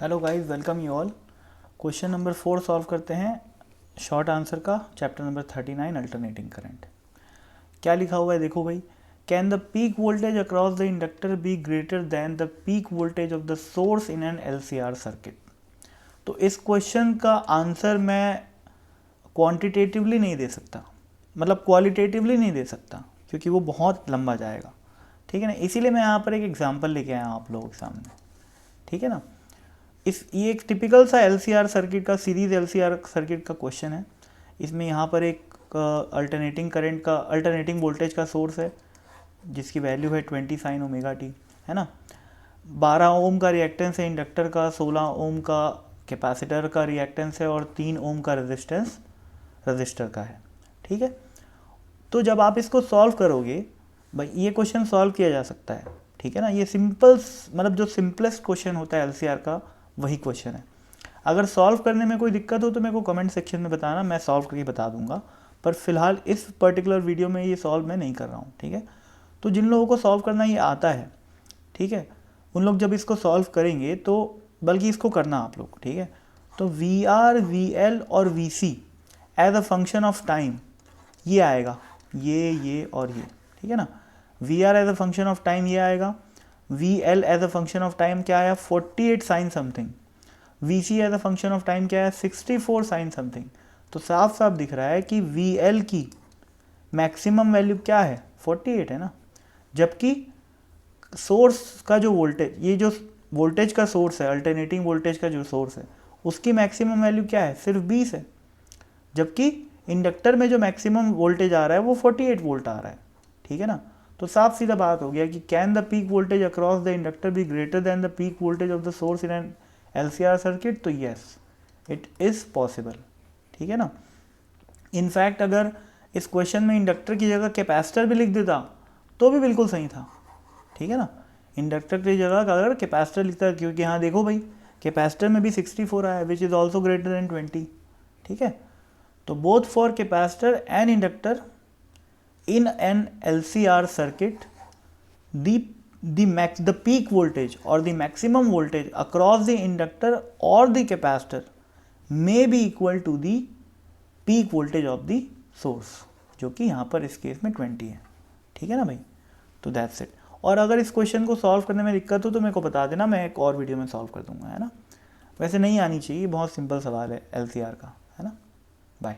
Hello guys, welcome you all. Question number 4 solve करते हैं short answer का, chapter number 39 alternating current. क्या लिखा हुआ है देखो भाई। Can the peak voltage across the inductor be greater than the peak voltage of the source in an LCR circuit. तो इस क्वेश्चन का आंसर मैं क्वांटिटेटिवली नहीं दे सकता, मतलब क्वालिटेटिवली नहीं दे सकता, क्योंकि वो बहुत लंबा जाएगा। ठीक है ना, इसीलिए मैं यहाँ पर एक एग्जाम्पल लेके आया हूँ आप लोगों के सामने। ठीक है ना, ये एक टिपिकल सा LCR सर्किट का, सीरीज LCR सर्किट का क्वेश्चन है। इसमें यहाँ पर एक अल्टरनेटिंग करंट का, अल्टरनेटिंग वोल्टेज का सोर्स है जिसकी वैल्यू है 20 sin ओमेगा टी, है ना। 12 ओम का रिएक्टेंस है इंडक्टर का, 16 ओम का कैपेसिटर का रिएक्टेंस है और 3 ओम का रेजिस्टेंस रजिस्टर का है। ठीक है, तो जब आप इसको सॉल्व करोगे भाई, ये क्वेश्चन सॉल्व किया जा सकता है। ठीक है ना, ये सिंपल, मतलब जो सिंपलेस्ट क्वेश्चन होता है LCR का वही क्वेश्चन है। अगर सॉल्व करने में कोई दिक्कत हो तो मेरे को कमेंट सेक्शन में बताना, मैं सॉल्व करके बता दूंगा। पर फिलहाल इस पर्टिकुलर वीडियो में ये सॉल्व मैं नहीं कर रहा हूँ। ठीक है, तो जिन लोगों को सॉल्व करना ये आता है, ठीक है, उन लोग जब इसको सॉल्व करेंगे तो, बल्कि इसको करना आप लोग, ठीक है, तो VR, VL और VC as a function of time ये आएगा, ये और ये। ठीक है ना, VR as a function of time ये आएगा, VL as a function of time क्या आया 48 sine something, VC as a function of time क्या है 64 साइन समथिंग। तो साफ साफ दिख रहा है कि VL की मैक्सिमम वैल्यू क्या है 48 है ना, जबकि सोर्स का जो वोल्टेज, ये जो वोल्टेज का सोर्स है, अल्टरनेटिंग वोल्टेज का जो सोर्स है, उसकी मैक्सिमम वैल्यू क्या है, सिर्फ 20 है, जबकि इंडक्टर में जो मैक्सिमम वोल्टेज आ रहा है वो 48 वोल्ट आ रहा है। ठीक है ना, तो साफ सीधा बात हो गया कि can the peak voltage across the inductor be greater than the peak voltage of the source in an LCR circuit. तो यस, इट इज़ पॉसिबल। ठीक है ना, इनफैक्ट अगर इस क्वेश्चन में इंडक्टर की जगह कैपेसिटर भी लिख देता तो भी बिल्कुल सही था। ठीक है ना, इंडक्टर की जगह अगर कैपेसिटर लिखता, क्योंकि यहाँ देखो भाई कैपेसिटर में भी 64 आया, which is also greater than 20। ठीक है, तो both for capacitor and inductor in an LCR circuit, the peak voltage or the maximum voltage across the inductor or the capacitor may be equal to the peak voltage of the source, जो कि यहाँ पर इस case में 20 है। ठीक है ना भाई, तो दैट्स इट। और अगर इस क्वेश्चन को सॉल्व करने में दिक्कत हो तो मेरे को बता देना, मैं एक और वीडियो में सॉल्व कर दूंगा, है ना। वैसे नहीं आनी चाहिए, बहुत सिंपल सवाल है LCR का, है ना। बाय।